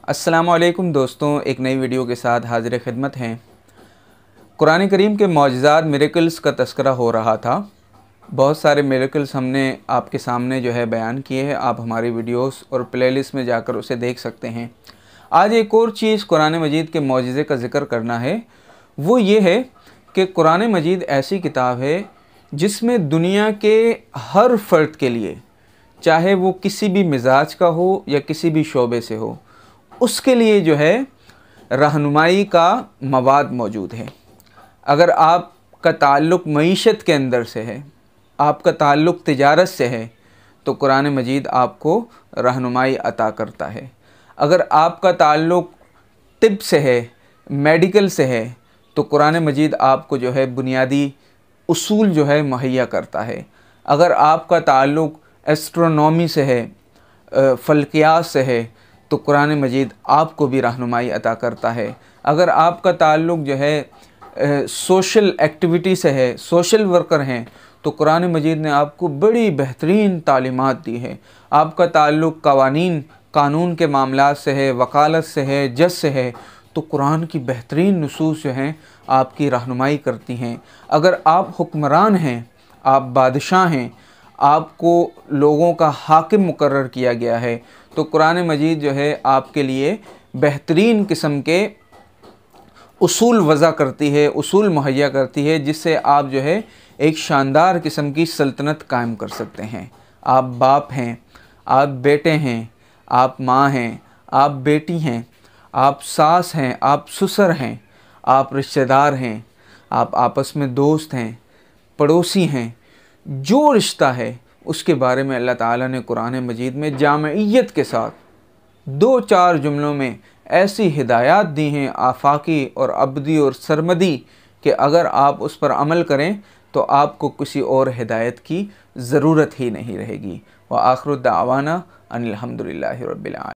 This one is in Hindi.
अस्सलामुअलैकुम दोस्तों, एक नई वीडियो के साथ हाजिर खिदमत हैं। कुरान करीम के मौजज़ात मिरेकल्स का तस्करा हो रहा था। बहुत सारे मिरेकल्स हमने आपके सामने बयान किए हैं। आप हमारी वीडियोस और प्लेलिस्ट में जाकर उसे देख सकते हैं। आज एक और चीज़ कुरान मजीद के मौजज़े का ज़िक्र करना है। वो ये है कि कुरान मजीद ऐसी किताब है जिसमें दुनिया के हर फ़र्द के लिए, चाहे वो किसी भी मिजाज का हो या किसी भी शोबे से हो, उसके लिए रहनुमाई का मवाद मौजूद है। अगर आपका ताल्लुक़ मईशत के अंदर से है, आपका ताल्लुक़ तिजारत से है, तो कुरान मजीद आपको रहनुमाई अता करता है। अगर आपका ताल्लुक़ तिब से है, मेडिकल से है, तो कुरान मजीद आपको बुनियादी उसूल मुहैया करता है। अगर आपका ताल्लुक़ एस्ट्रोनॉमी से है, फ़ल्कियात से है, तो कुरान मजीद आपको भी रहनुमाई अता करता है। अगर आपका ताल्लुक़ सोशल एक्टिविटी से है, सोशल वर्कर हैं, तो कुरान मजीद ने आपको बड़ी बेहतरीन तालीमात दी है। आपका ताल्लुक़ कानून के मामलात से है, वकालत से है, जज से है, तो कुरान की बेहतरीन नुसूस आपकी रहनुमाई करती हैं। अगर आप हुक्मरान हैं, आप बादशाह हैं, आपको लोगों का हाकिम मुकर्रर किया गया है, तो कुरान मजीद आपके लिए बेहतरीन किस्म के उसूल वज़ा करती है, उसूल मुहैया करती है, जिससे आप एक शानदार किस्म की सल्तनत कायम कर सकते हैं। आप बाप हैं, आप बेटे हैं, आप माँ हैं, आप बेटी हैं, आप सास हैं, आप ससुर हैं, आप रिश्तेदार हैं, आप आपस में दोस्त हैं, पड़ोसी हैं। जो रिश्ता है उसके बारे में अल्लाह ताला ने कुरान मजीद में जामइयत के साथ 2-4 जुमलों में ऐसी हिदायत दी हैं, आफाकी और अबदी और सरमदी, कि अगर आप उस पर अमल करें तो आपको किसी और हिदायत की ज़रूरत ही नहीं रहेगी। व आखिर दावाना अनिल हम्दुलिल्लाहि रब्बिल आलमीन।